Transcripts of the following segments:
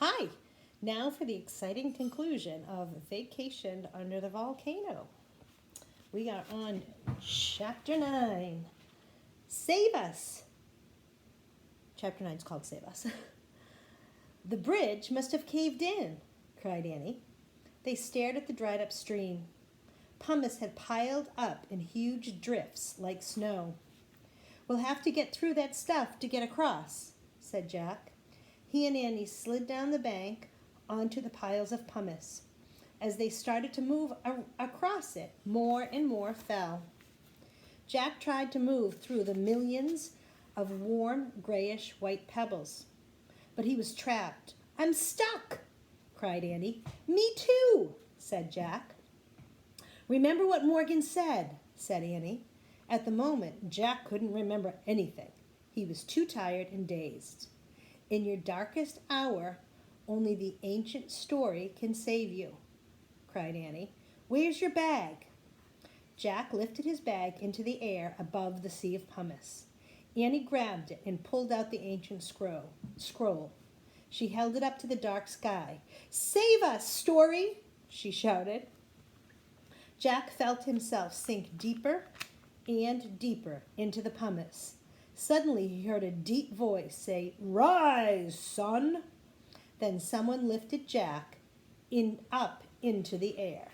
Hi! Now for the exciting conclusion of Vacation Under the Volcano. We are on Chapter 9. Save Us! Chapter 9 is called Save Us. The bridge must have caved in, cried Annie. They stared at the dried up stream. Pumice had piled up in huge drifts like snow. We'll have to get through that stuff to get across, said Jack. He and Annie slid down the bank onto the piles of pumice. As they started to move across it, more and more fell. Jack tried to move through the millions of warm, grayish-white pebbles, but he was trapped. I'm stuck, cried Annie. Me too, said Jack. Remember what Morgan said, said Annie. At the moment, Jack couldn't remember anything. He was too tired and dazed. In your darkest hour, only the ancient story can save you, cried Annie. Where's your bag? Jack lifted his bag into the air above the sea of pumice. Annie grabbed it and pulled out the ancient scroll. She held it up to the dark sky. Save us, story, she shouted. Jack felt himself sink deeper and deeper into the pumice. Suddenly he heard a deep voice say, Rise, son! Then someone lifted Jack up into the air.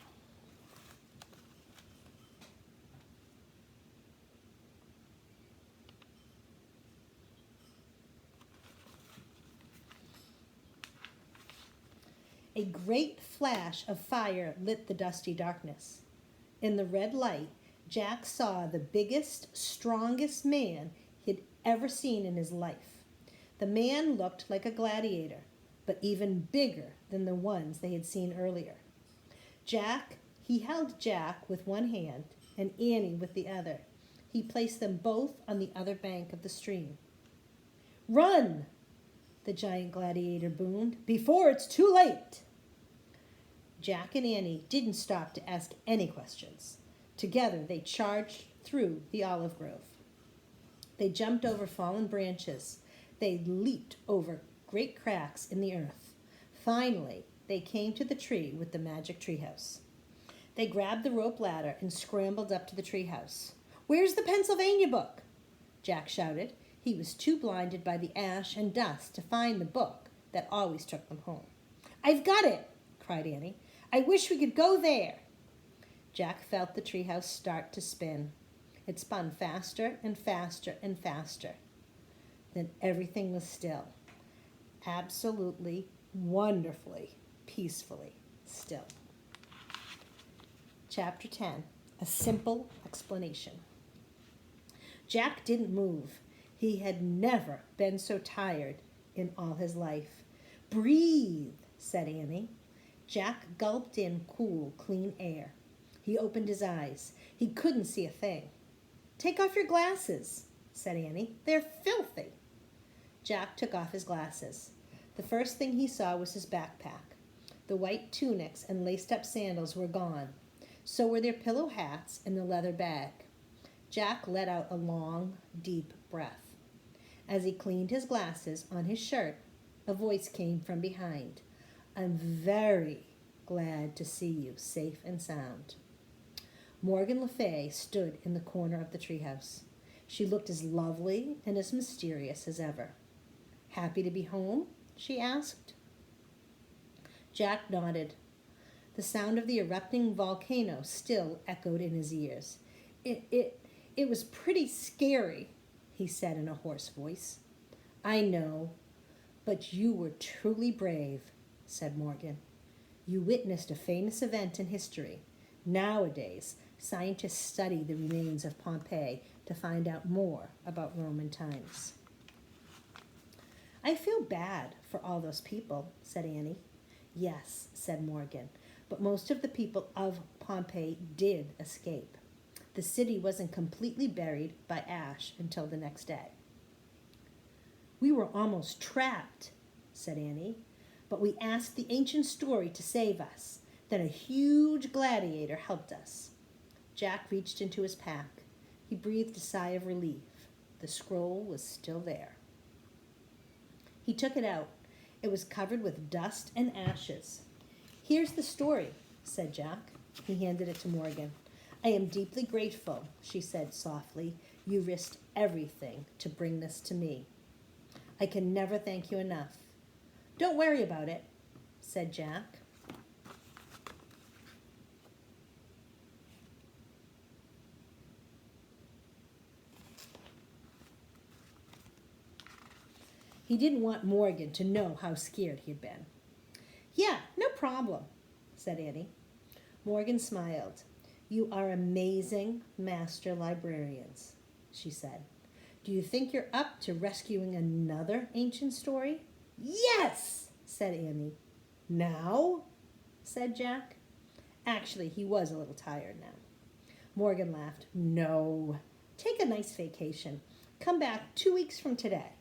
A great flash of fire lit the dusty darkness. In the red light, Jack saw the biggest, strongest man he'd ever seen in his life. The man looked like a gladiator, but even bigger than the ones they had seen earlier. He held Jack with one hand and Annie with the other. He placed them both on the other bank of the stream. Run! The giant gladiator boomed, before it's too late! Jack and Annie didn't stop to ask any questions. Together they charged through the olive grove. They jumped over fallen branches. They leaped over great cracks in the earth. Finally, they came to the tree with the magic treehouse. They grabbed the rope ladder and scrambled up to the treehouse. Where's the Pennsylvania book? Jack shouted. He was too blinded by the ash and dust to find the book that always took them home. I've got it, cried Annie. I wish we could go there. Jack felt the treehouse start to spin. It spun faster and faster and faster. Then everything was still. Absolutely, wonderfully, peacefully still. Chapter 10, A Simple Explanation. Jack didn't move. He had never been so tired in all his life. Breathe, said Annie. Jack gulped in cool, clean air. He opened his eyes. He couldn't see a thing. Take off your glasses, said Annie. They're filthy. Jack took off his glasses. The first thing he saw was his backpack. The white tunics and laced-up sandals were gone. So were their pillow hats and the leather bag. Jack let out a long, deep breath. As he cleaned his glasses on his shirt, a voice came from behind. I'm very glad to see you safe and sound. Morgan Le Fay stood in the corner of the treehouse. She looked as lovely and as mysterious as ever. Happy to be home? She asked. Jack nodded. The sound of the erupting volcano still echoed in his ears. It was pretty scary, he said in a hoarse voice. I know, but you were truly brave, said Morgan. You witnessed a famous event in history. Nowadays, scientists study the remains of Pompeii to find out more about Roman times. I feel bad for all those people, said Annie. Yes, said Morgan, but most of the people of Pompeii did escape. The city wasn't completely buried by ash until the next day. We were almost trapped, said Annie, but we asked the ancient story to save us. Then a huge gladiator helped us. Jack reached into his pack. He breathed a sigh of relief. The scroll was still there. He took it out It was covered with dust and ashes. "Here's the story," said Jack. He handed it to Morgan. "I am deeply grateful," she said softly. "You risked everything to bring this to me. I can never thank you enough." "Don't worry about it," said Jack. He didn't want Morgan to know how scared he had been. "Yeah, no problem," said Annie. Morgan smiled. "You are amazing master librarians," she said. "Do you think you're up to rescuing another ancient story?" "Yes," said Annie. "Now?" said Jack. Actually, he was a little tired now. Morgan laughed. "No. Take a nice vacation. Come back 2 weeks from today.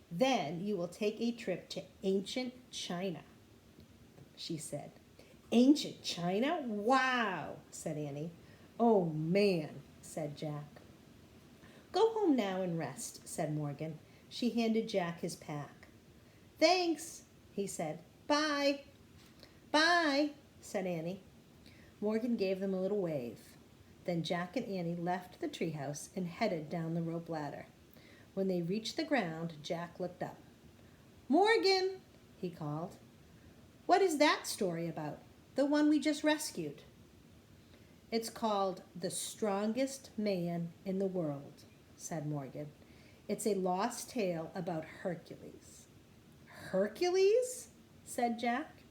Then you will take a trip to ancient China," she said. "Ancient China? Wow," said Annie. "Oh, man," said Jack. "Go home now and rest," said Morgan. She handed Jack his pack. "Thanks," he said. "Bye." "Bye," said Annie. Morgan gave them a little wave. Then Jack and Annie left the treehouse and headed down the rope ladder. When they reached the ground, Jack looked up. "Morgan," he called. "What is that story about? The one we just rescued?" "It's called The Strongest Man in the World," said Morgan. "It's a lost tale about Hercules." "Hercules?" said Jack.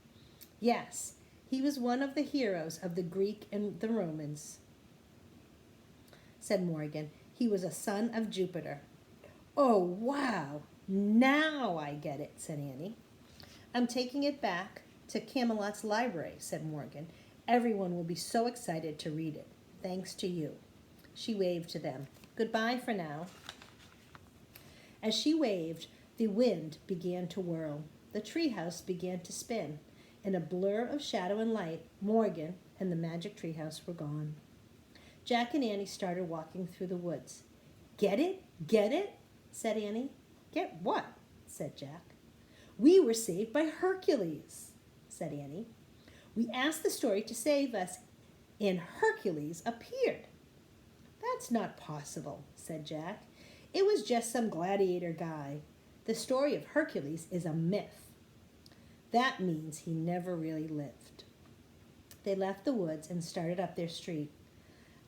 "Yes, he was one of the heroes of the Greek and the Romans," said Morgan. "He was a son of Jupiter." "Oh, wow! Now I get it," said Annie. "I'm taking it back to Camelot's library," said Morgan. "Everyone will be so excited to read it, thanks to you." She waved to them. "Goodbye for now." As she waved, the wind began to whirl. The treehouse began to spin. In a blur of shadow and light, Morgan and the magic treehouse were gone. Jack and Annie started walking through the woods. "Get it? Get it?" said Annie. "Get what?" said Jack. "We were saved by Hercules," said Annie. "We asked the story to save us, and Hercules appeared." "That's not possible," said Jack. "It was just some gladiator guy. The story of Hercules is a myth." "That means he never really lived." They left the woods and started up their street.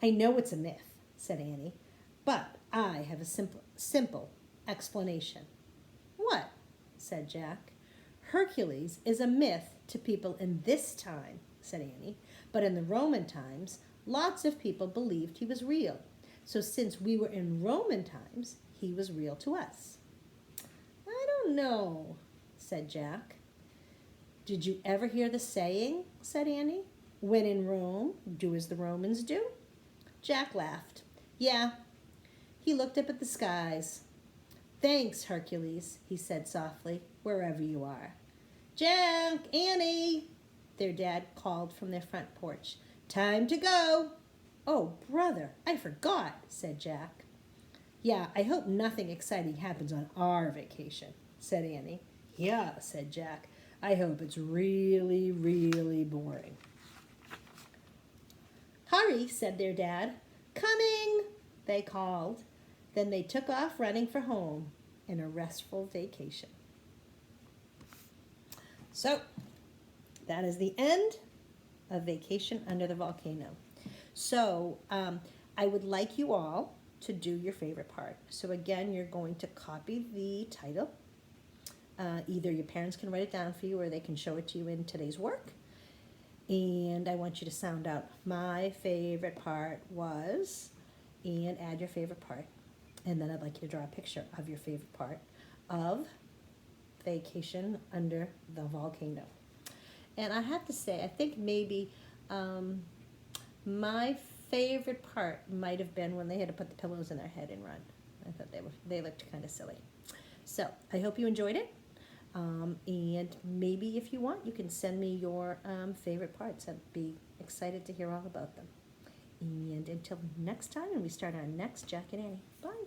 "I know it's a myth," said Annie, "but I have a simple explanation." "What?" said Jack. "Hercules is a myth to people in this time," said Annie, "but in the Roman times, lots of people believed he was real. So since we were in Roman times, he was real to us." "I don't know," said Jack. "Did you ever hear the saying," said Annie, "when in Rome, do as the Romans do?" Jack laughed. "Yeah." He looked up at the skies. "Thanks, Hercules," he said softly, "wherever you are." "Jack, Annie," their dad called from their front porch. "Time to go." "Oh, brother, I forgot," said Jack. "Yeah, I hope nothing exciting happens on our vacation," said Annie. "Yeah," said Jack. "I hope it's really, really boring." "Hurry," said their dad. "Coming," they called. Then they took off running for home and a restful vacation. So, that is the end of Vacation Under the Volcano. So, I would like you all to do your favorite part. So again, you're going to copy the title. Either your parents can write it down for you or they can show it to you in today's work. And I want you to sound out "my favorite part was," and add your favorite part. And then I'd like you to draw a picture of your favorite part of Vacation Under the Volcano. And I have to say, I think maybe my favorite part might have been when they had to put the pillows in their head and run. I thought they looked kind of silly. So I hope you enjoyed it. And maybe if you want, you can send me your favorite parts. I'd be excited to hear all about them. And until next time, and we start our next Jack and Annie. Bye.